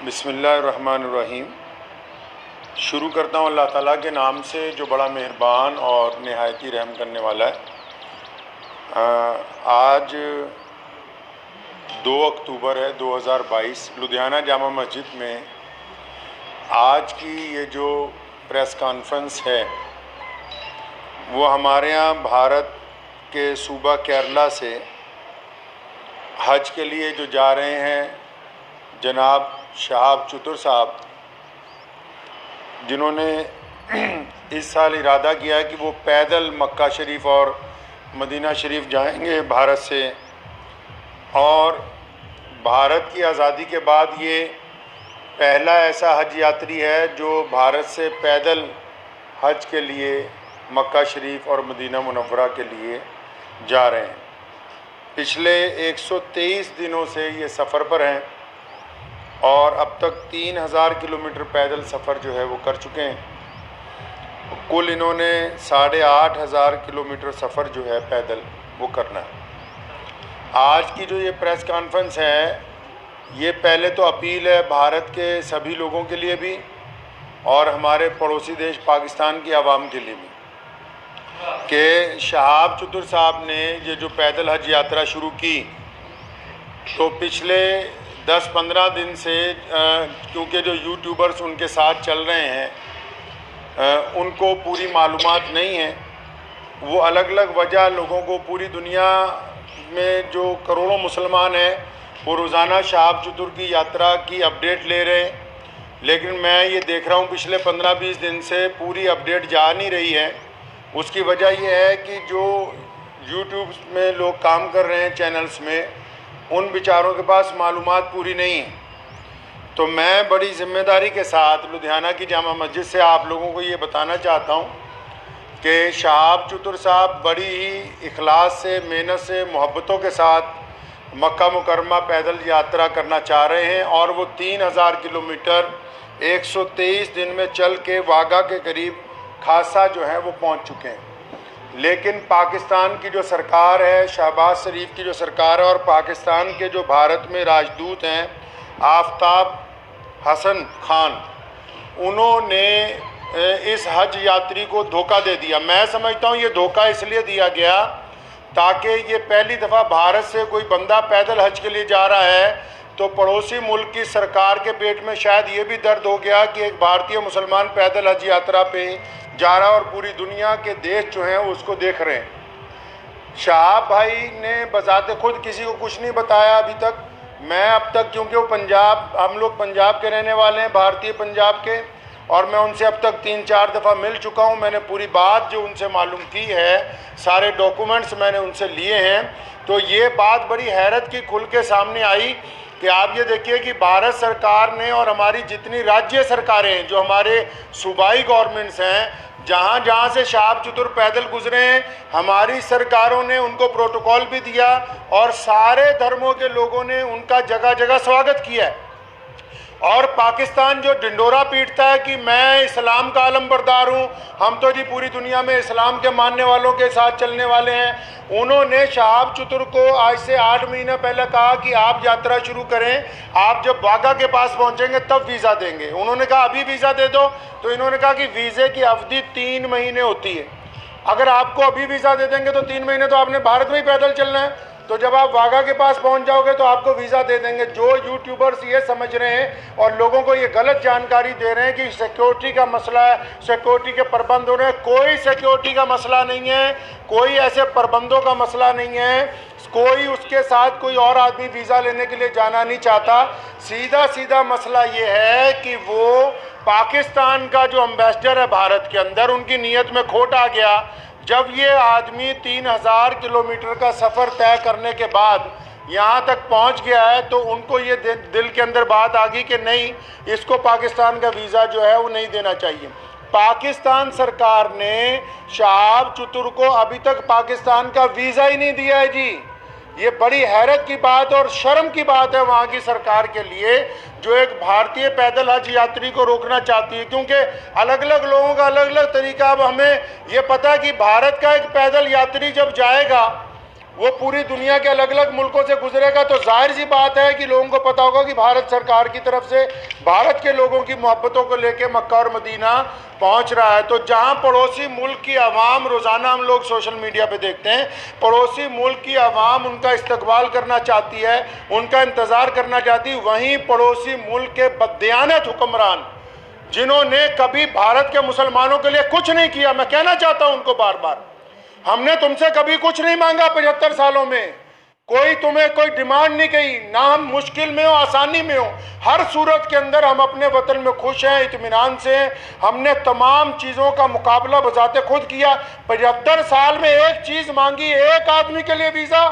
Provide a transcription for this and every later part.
बिस्मिल्लाहिर्रहमानिर्रहीम। शुरू करता हूँ अल्लाह ताला के नाम से जो बड़ा मेहरबान और नहायती रहम करने वाला है। आज 2 अक्टूबर है 2022। लुधियाना जामा मस्जिद में आज की ये जो प्रेस कॉन्फ्रेंस है वो हमारे यहाँ भारत के सूबा केरला से हज के लिए जो जा रहे हैं जनाब शहाब चतुर साहब, जिन्होंने इस साल इरादा किया है कि वो पैदल मक्का शरीफ और मदीना शरीफ जाएंगे भारत से, और भारत की आज़ादी के बाद ये पहला ऐसा हज यात्री है जो भारत से पैदल हज के लिए मक्का शरीफ और मदीना मुनव्वरा के लिए जा रहे हैं। पिछले 123 दिनों से ये सफ़र पर हैं और अब तक 3000 किलोमीटर पैदल सफ़र जो है वो कर चुके हैं। कुल इन्होंने 8500 किलोमीटर सफ़र जो है पैदल वो करना है। आज की जो ये प्रेस कॉन्फ्रेंस है ये पहले तो अपील है भारत के सभी लोगों के लिए भी और हमारे पड़ोसी देश पाकिस्तान की आवाम के लिए भी कि शहाब चतुर साहब ने ये जो पैदल हज यात्रा शुरू की तो पिछले 10-15 दिन से क्योंकि जो यूट्यूबर्स उनके साथ चल रहे हैं उनको पूरी मालूमात नहीं है। वो अलग अलग वजह लोगों को, पूरी दुनिया में जो करोड़ों मुसलमान हैं वो रोज़ाना शहाब चतुर की यात्रा की अपडेट ले रहे हैं, लेकिन मैं ये देख रहा हूँ पिछले 15-20 दिन से पूरी अपडेट जा नहीं रही है। उसकी वजह यह है कि जो यूट्यूब में लोग काम कर रहे हैं चैनल्स में, उन बेचारों के पास मालूमात पूरी नहीं है। तो मैं बड़ी ज़िम्मेदारी के साथ लुधियाना की जामा मस्जिद से आप लोगों को ये बताना चाहता हूँ कि शहाब चतुर साहब बड़ी ही इखलास से, मेहनत से, मोहब्बतों के साथ मक्का मुकरमा पैदल यात्रा करना चाह रहे हैं और वो 3000 किलोमीटर 123 दिन में चल के वाघा के करीब खासा जो है वो पहुँच चुके हैं। लेकिन पाकिस्तान की जो सरकार है, शहबाज शरीफ की जो सरकार है, और पाकिस्तान के जो भारत में राजदूत हैं आफ्ताब हसन खान, उन्होंने इस हज यात्री को धोखा दे दिया। मैं समझता हूँ ये धोखा इसलिए दिया गया ताकि ये पहली दफ़ा भारत से कोई बंदा पैदल हज के लिए जा रहा है तो पड़ोसी मुल्क की सरकार के पेट में शायद ये भी दर्द हो गया कि एक भारतीय मुसलमान पैदल हज यात्रा पे जा रहा है और पूरी दुनिया के देश जो हैं उसको देख रहे हैं। शहाब भाई ने बजाते खुद किसी को कुछ नहीं बताया अभी तक। मैं अब तक, क्योंकि वो हम लोग पंजाब के रहने वाले हैं, भारतीय पंजाब के, और मैं उनसे अब तक 3-4 दफ़ा मिल चुका हूँ। मैंने पूरी बात जो उनसे मालूम की है, सारे डॉक्यूमेंट्स मैंने उनसे लिए हैं। तो ये बात बड़ी हैरत की खुल के सामने आई कि आप ये देखिए कि भारत सरकार ने और हमारी जितनी राज्य सरकारें हैं, जो हमारे सूबाई गवर्नमेंट्स हैं, जहाँ जहाँ से शहाब चतुर पैदल गुजरे हैं, हमारी सरकारों ने उनको प्रोटोकॉल भी दिया और सारे धर्मों के लोगों ने उनका जगह जगह स्वागत किया है। और पाकिस्तान जो ढिंडोरा पीटता है कि मैं इस्लाम का आलमबरदार हूँ, हम तो जी पूरी दुनिया में इस्लाम के मानने वालों के साथ चलने वाले हैं, उन्होंने शहाब चतुर को आज से 8 महीने पहले कहा कि आप यात्रा शुरू करें, आप जब वाघा के पास पहुँचेंगे तब वीज़ा देंगे। उन्होंने कहा अभी वीज़ा दे दो, तो इन्होंने कहा कि वीज़े की अवधि 3 महीने होती है। अगर आपको अभी वीज़ा दे देंगे तो 3 महीने तो आपने भारत में ही पैदल चलना है, तो जब आप वाघा के पास पहुंच जाओगे तो आपको वीज़ा दे देंगे। जो यूट्यूबर्स ये समझ रहे हैं और लोगों को ये गलत जानकारी दे रहे हैं कि सिक्योरिटी का मसला है, सिक्योरिटी के प्रबंध हो रहे हैं, कोई सिक्योरिटी का मसला नहीं है, कोई ऐसे प्रबंधों का मसला नहीं है, कोई उसके साथ कोई और आदमी वीज़ा लेने के लिए जाना नहीं चाहता। सीधा सीधा मसला ये है कि वो पाकिस्तान का जो एम्बेसडर है भारत के अंदर, उनकी नीयत में खोट आ गया। जब ये आदमी 3000 किलोमीटर का सफ़र तय करने के बाद यहाँ तक पहुँच गया है तो उनको ये दिल के अंदर बात आ गई कि नहीं, इसको पाकिस्तान का वीज़ा जो है वो नहीं देना चाहिए। पाकिस्तान सरकार ने शहाब चतुर को अभी तक पाकिस्तान का वीज़ा ही नहीं दिया है जी। ये बड़ी हैरत की बात और शर्म की बात है वहाँ की सरकार के लिए, जो एक भारतीय पैदल हज यात्री को रोकना चाहती है। क्योंकि अलग अलग लोगों का अलग अलग तरीका। अब हमें ये पता है कि भारत का एक पैदल यात्री जब जाएगा वो पूरी दुनिया के अलग अलग मुल्कों से गुजरेगा तो जाहिर सी बात है कि लोगों को पता होगा कि भारत सरकार की तरफ से भारत के लोगों की मोहब्बतों को लेके मक्का और मदीना पहुंच रहा है। तो जहां पड़ोसी मुल्क की आवाम, रोज़ाना हम लोग सोशल मीडिया पे देखते हैं, पड़ोसी मुल्क की आवाम उनका इस्तकबाल करना चाहती है, उनका इंतज़ार करना चाहती है, वहीं पड़ोसी मुल्क के बददियानत हुक्मरान जिन्होंने कभी भारत के मुसलमानों के लिए कुछ नहीं किया, मैं कहना चाहता हूं उनको बार बार, हमने तुमसे कभी कुछ नहीं मांगा 75 सालों में, कोई तुम्हें कोई डिमांड नहीं कही, ना हम मुश्किल में हो आसानी में हो, हर सूरत के अंदर हम अपने वतन में खुश हैं, इत्मीनान से हैं। हमने तमाम चीज़ों का मुकाबला बजाते खुद किया। 75 साल में एक चीज़ मांगी, एक आदमी के लिए वीज़ा,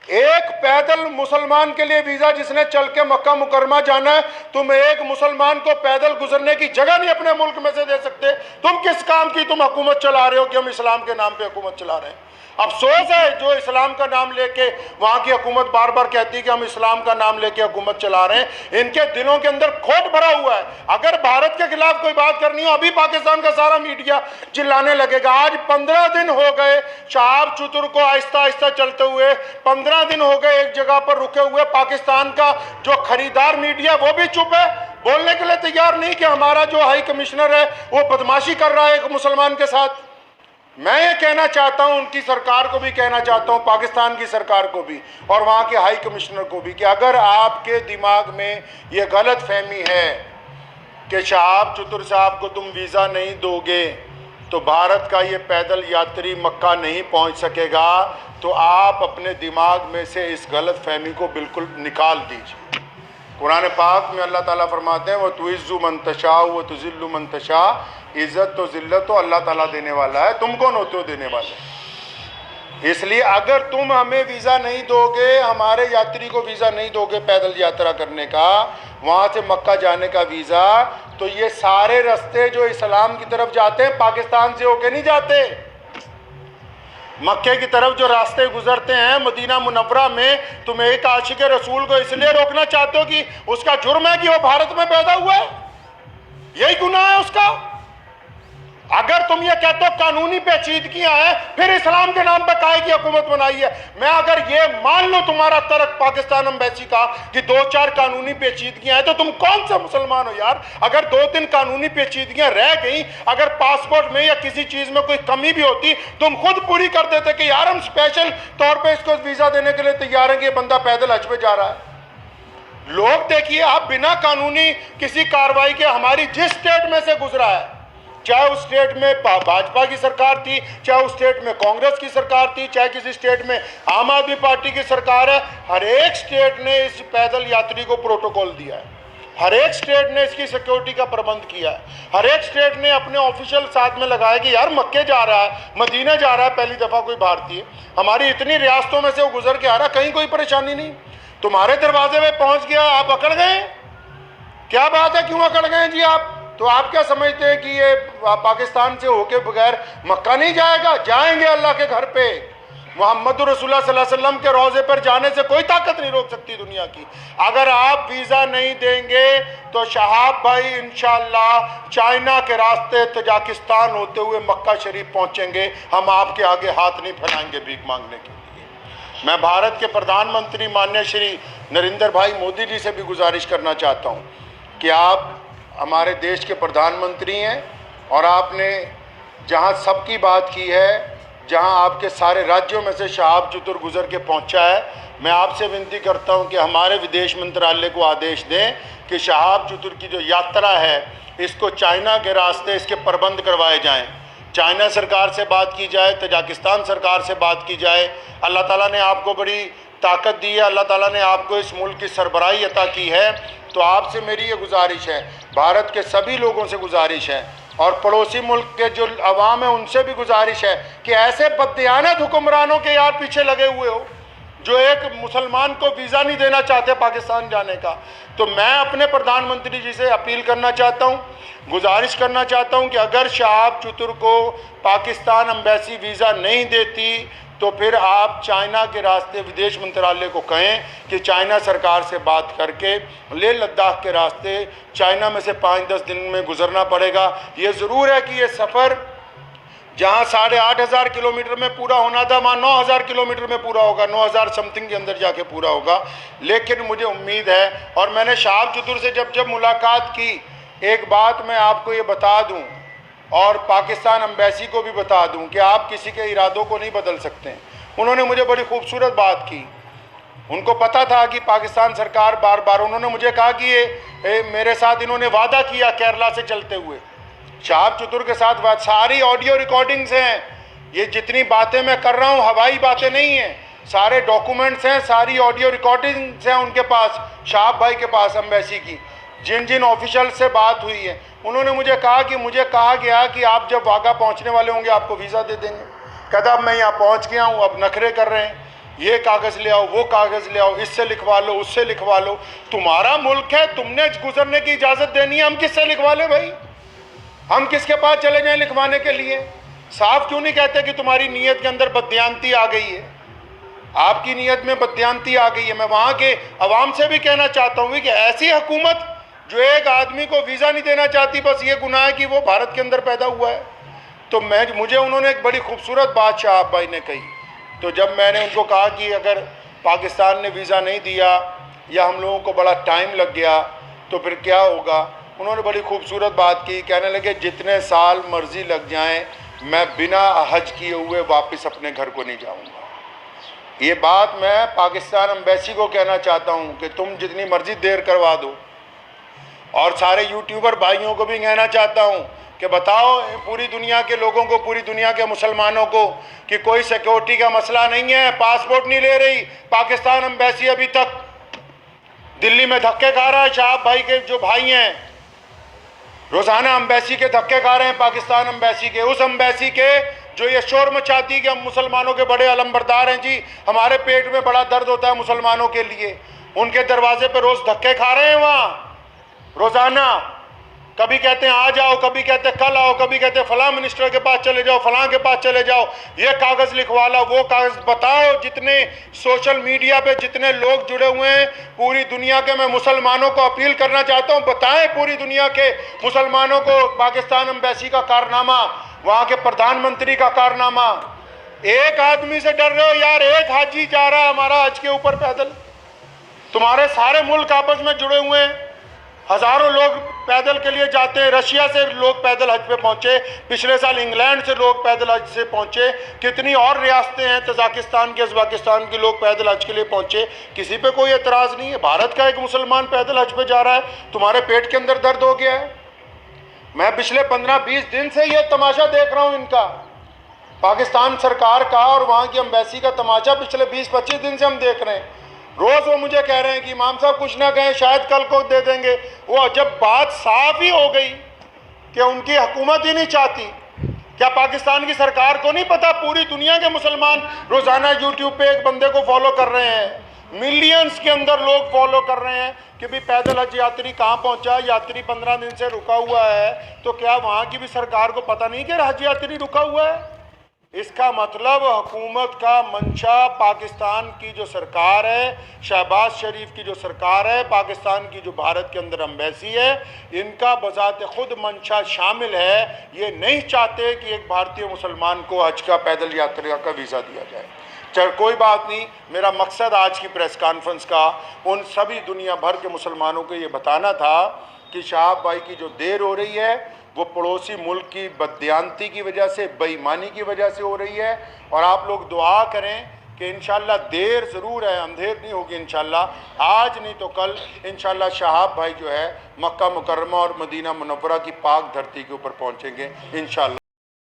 एक पैदल मुसलमान के लिए वीज़ा जिसने चल के मक्का मुकरमा जाना है। तुम एक मुसलमान को पैदल गुजरने की जगह नहीं अपने मुल्क में से दे सकते। तुम किस काम की तुम हुकूमत चला रहे हो कि हम इस्लाम के नाम पे हुकूमत चला रहे हैं। अफसोस है जो इस्लाम का नाम लेके वहाँ की हुकूमत बार बार कहती है कि हम इस्लाम का नाम लेके हुकूमत चला रहे हैं, इनके दिलों के अंदर खोट भरा हुआ है। अगर भारत के खिलाफ कोई बात करनी हो, अभी पाकिस्तान का सारा मीडिया चिल्लाने लगेगा। आज 15 दिन हो गए शहाब चतुर को आहिस्ता आहिस्ता चलते हुए, 15 दिन हो गए एक जगह पर रुके हुए। पाकिस्तान का जो खरीदार मीडिया वो भी चुप है, बोलने के लिए तैयार नहीं कि हमारा जो हाई कमिश्नर है वो बदमाशी कर रहा है एक मुसलमान के साथ। मैं ये कहना चाहता हूं, उनकी सरकार को भी कहना चाहता हूं, पाकिस्तान की सरकार को भी और वहाँ के हाई कमिश्नर को भी, कि अगर आपके दिमाग में ये गलत फहमी है कि शहाब चतुर साहब को तुम वीज़ा नहीं दोगे तो भारत का ये पैदल यात्री मक्का नहीं पहुँच सकेगा, तो आप अपने दिमाग में से इस गलत फहमी को बिल्कुल निकाल दीजिए। कुरान पाक में अल्लाह ताला फरमाते हैं, वो तुइज़्ज़ु मन तशा व तुज़िल्लु मन तशा, इज़्ज़त तो ज़िल्लत तो अल्लाह ताला देने वाला है, तुम कौन होते हो देने वाले। इसलिए अगर तुम हमें वीज़ा नहीं दोगे, हमारे यात्री को वीज़ा नहीं दोगे पैदल यात्रा करने का, वहाँ से मक्का जाने का वीज़ा, तो ये सारे रास्ते जो इस्लाम की तरफ जाते हैं पाकिस्तान से होके नहीं जाते। मक्के की तरफ जो रास्ते गुजरते हैं मदीना मुनव्वरा में, तुम एक आशिक रसूल को इसलिए रोकना चाहते हो कि उसका जुर्म है कि वो भारत में पैदा हुआ है, यही गुनाह है उसका। अगर तुम ये कहते हो कानूनी पेचीदगियां हैं, फिर इस्लाम के नाम पर काहे की हुकूमत बनाई है। मैं अगर ये मान लो तुम्हारा तर्क पाकिस्तान एम्बेसी का कि 2-4 कानूनी पेचीदगियां हैं, तो तुम कौन सा मुसलमान हो यार। अगर 2-3 कानूनी पेचीदगियां रह गई, अगर पासपोर्ट में या किसी चीज में कोई कमी भी होती, तुम खुद पूरी कर देते कि यार हम स्पेशल तौर पर इसको वीजा देने के लिए तैयार हैं कि ये बंदा पैदल हज पे जा रहा है। लोग देखिए, आप बिना कानूनी किसी कार्रवाई के हमारी जिस स्टेट में से गुजरा है, चाहे उस स्टेट में भाजपा की सरकार थी, चाहे उस स्टेट में कांग्रेस की सरकार थी, चाहे किसी स्टेट में आम आदमी पार्टी की सरकार है, हर एक स्टेट ने इस पैदल यात्री को प्रोटोकॉल दिया है, हर एक स्टेट ने इसकी सिक्योरिटी का प्रबंध किया है, हर एक स्टेट ने अपने ऑफिशियल साथ में लगाया कि यार मक्के जा रहा है, मदीना जा रहा है पहली दफ़ा कोई भारतीय, हमारी इतनी रियासतों में से वो गुजर के आ रहा, कहीं कोई परेशानी नहीं। तुम्हारे दरवाजे में पहुँच गया, आप अकड़ गए, क्या बात है, क्यों अकड़ गए जी आप। तो आप क्या समझते हैं कि ये पाकिस्तान से होके बगैर मक्का नहीं जाएगा? जाएंगे अल्लाह के घर पे। मोहम्मद रसूलुल्लाह सल्लल्लाहु अलैहि वसल्लम के रोज़े पर जाने से कोई ताकत नहीं रोक सकती दुनिया की। अगर आप वीज़ा नहीं देंगे तो शहाब भाई इंशाअल्लाह चाइना के रास्ते तजाकिस्तान होते हुए मक्का शरीफ पहुँचेंगे। हम आपके आगे हाथ नहीं फैलाएंगे भीख मांगने के लिए। मैं भारत के प्रधानमंत्री माननीय श्री नरेंद्र भाई मोदी जी से भी गुजारिश करना चाहता हूँ कि आप हमारे देश के प्रधानमंत्री हैं और आपने जहां सबकी बात की है, जहां आपके सारे राज्यों में से शहाब चतुर गुजर के पहुंचा है, मैं आपसे विनती करता हूं कि हमारे विदेश मंत्रालय को आदेश दें कि शहाब चतुर की जो यात्रा है इसको चाइना के रास्ते इसके प्रबंध करवाए जाएं। चाइना सरकार से बात की जाए, तजाकिस्तान सरकार से बात की जाए। अल्लाह ताला ने आपको बड़ी ताकत दी है, अल्लाह ताला ने आपको इस मुल्क की सरबराही अता की है, तो आपसे मेरी ये गुजारिश है, भारत के सभी लोगों से गुजारिश है और पड़ोसी मुल्क के जो अवाम है उनसे भी गुजारिश है कि ऐसे बददियानत हुक्मरानों के यार पीछे लगे हुए हो जो एक मुसलमान को वीज़ा नहीं देना चाहते पाकिस्तान जाने का। तो मैं अपने प्रधानमंत्री जी से अपील करना चाहता हूँ, गुजारिश करना चाहता हूँ कि अगर शहाब चतुर को पाकिस्तान एम्बेसी वीज़ा नहीं देती तो फिर आप चाइना के रास्ते विदेश मंत्रालय को कहें कि चाइना सरकार से बात करके लेह लद्दाख के रास्ते चाइना में से 5-10 दिन में गुजरना पड़ेगा। ये ज़रूर है कि ये सफ़र जहाँ 8,500 किलोमीटर में पूरा होना था वहाँ 9,000 किलोमीटर में पूरा होगा, 9,000 समथिंग के अंदर जाके पूरा होगा। लेकिन मुझे उम्मीद है, और मैंने शाहाब चतुर से जब मुलाकात की, एक बात मैं आपको ये बता दूं और पाकिस्तान एम्बेसी को भी बता दूं कि आप किसी के इरादों को नहीं बदल सकते। उन्होंने मुझे बड़ी खूबसूरत बात की। उनको पता था कि पाकिस्तान सरकार बार बार, उन्होंने मुझे कहा कि ये मेरे साथ इन्होंने वादा किया केरला से चलते हुए, शाहाब चतुर के साथ बात, सारी ऑडियो रिकॉर्डिंग्स हैं। ये जितनी बातें मैं कर रहा हूँ हवाई बातें नहीं हैं, सारे डॉक्यूमेंट्स हैं, सारी ऑडियो रिकॉर्डिंग्स हैं उनके पास, शाहाब भाई के पास एम्बेसी की, जिन जिन ऑफिशियल से बात हुई है। उन्होंने मुझे कहा कि मुझे कहा गया कि आप जब वाघा पहुँचने वाले होंगे आपको वीज़ा दे देंगे। कहता अब मैं यहाँ पहुँच गया हूँ, अब नखरे कर रहे हैं, ये कागज़ ले आओ, वो कागज़ ले आओ, इससे लिखवा लो, उससे लिखवा लो। तुम्हारा मुल्क है, तुमने गुजरने की इजाज़त देनी है, हम किससे लिखवा ले भाई? हम किसके पास चले जाएं लिखवाने के लिए? साफ क्यों नहीं कहते कि तुम्हारी नीयत के अंदर बदयांती आ गई है, आपकी नीयत में बदयांती आ गई है। मैं वहाँ के अवाम से भी कहना चाहता हूँ कि ऐसी हुकूमत जो एक आदमी को वीज़ा नहीं देना चाहती, बस ये गुनाह है कि वो भारत के अंदर पैदा हुआ है। तो मुझे उन्होंने एक बड़ी खूबसूरत बात शाहाब भाई ने कही। तो जब मैंने उनको कहा कि अगर पाकिस्तान ने वीज़ा नहीं दिया या हम लोगों को बड़ा टाइम लग गया तो फिर क्या होगा, उन्होंने बड़ी खूबसूरत बात की। कहने लगे जितने साल मर्जी लग जाएं, मैं बिना हज किए हुए वापस अपने घर को नहीं जाऊंगा। ये बात मैं पाकिस्तान एम्बेसी को कहना चाहता हूं कि तुम जितनी मर्जी देर करवा दो, और सारे यूट्यूबर भाइयों को भी कहना चाहता हूं कि बताओ पूरी दुनिया के लोगों को, पूरी दुनिया के मुसलमानों को कि कोई सिक्योरिटी का मसला नहीं है, पासपोर्ट नहीं ले रही पाकिस्तान एम्बेसी। अभी तक दिल्ली में धक्के खा रहा है, शाहाब भाई के जो भाई हैं रोज़ाना एम्बेसी के धक्के खा रहे हैं, पाकिस्तान एम्बेसी के, उस एम्बेसी के जो ये शोर मचाती है कि हम मुसलमानों के बड़े अलमबरदार हैं जी, हमारे पेट में बड़ा दर्द होता है मुसलमानों के लिए। उनके दरवाजे पर रोज़ धक्के खा रहे हैं वहाँ रोज़ाना। कभी कहते हैं आ जाओ, कभी कहते हैं कल आओ, कभी कहते हैं फलां मिनिस्टर के पास चले जाओ, फलां के पास चले जाओ, ये कागज़ लिखवा लो, वो कागज़। बताओ जितने सोशल मीडिया पे जितने लोग जुड़े हुए हैं पूरी दुनिया के, मैं मुसलमानों को अपील करना चाहता हूँ, बताएं पूरी दुनिया के मुसलमानों को पाकिस्तान एम्बेसी का कारनामा, वहाँ के प्रधानमंत्री का कारनामा। एक आदमी से डर रहे हो यार, एक हाजी जा रहा है हमारा हज के ऊपर पैदल, तुम्हारे सारे मुल्क आपस में जुड़े हुए हैं, हज़ारों लोग पैदल के लिए जाते हैं। रशिया से लोग पैदल हज पे पहुँचे, पिछले साल इंग्लैंड से लोग पैदल हज से पहुँचे, कितनी और रियासतें हैं, तजाकिस्तान के, उज़्बेकिस्तान के लोग पैदल हज के लिए पहुँचे, किसी पे कोई एतराज़ नहीं है। भारत का एक मुसलमान पैदल हज पे जा रहा है, तुम्हारे पेट के अंदर दर्द हो गया है। मैं पिछले 15-20 दिन से ये तमाशा देख रहा हूँ इनका, पाकिस्तान सरकार का और वहाँ की एम्बेसी का तमाशा पिछले 20-25 दिन से हम देख रहे हैं। रोज़ वो मुझे कह रहे हैं कि इमाम साहब कुछ ना कहें, शायद कल को दे देंगे। वो जब बात साफ ही हो गई कि उनकी हुकूमत ही नहीं चाहती, क्या पाकिस्तान की सरकार को नहीं पता पूरी दुनिया के मुसलमान रोज़ाना यूट्यूब पे एक बंदे को फॉलो कर रहे हैं, मिलियंस के अंदर लोग फॉलो कर रहे हैं कि भाई पैदल हज यात्री कहाँ पहुँचा, यात्री 15 दिन से रुका हुआ है, तो क्या वहाँ की भी सरकार को पता नहीं कि हज यात्री रुका हुआ है? इसका मतलब हुकूमत का मंशा, पाकिस्तान की जो सरकार है, शहबाज शरीफ की जो सरकार है, पाकिस्तान की जो भारत के अंदर एम्बेसी है, इनका बजाते खुद मंशा शामिल है। ये नहीं चाहते कि एक भारतीय मुसलमान को हज का पैदल यात्रा का वीज़ा दिया जाए। चल कोई बात नहीं, मेरा मकसद आज की प्रेस कॉन्फ्रेंस का उन सभी दुनिया भर के मुसलमानों को ये बताना था कि शाहाब भाई की जो देर हो रही है वो पड़ोसी मुल्क की बदयांती की वजह से, बेईमानी की वजह से हो रही है। और आप लोग दुआ करें कि इंशाल्लाह देर ज़रूर है, अंधेर नहीं होगी इंशाल्लाह, आज नहीं तो कल इंशाल्लाह शाहाब भाई जो है मक्का मुकर्रमा और मदीना मुनव्वरा की पाक धरती के ऊपर पहुँचेंगे इंशाल्लाह।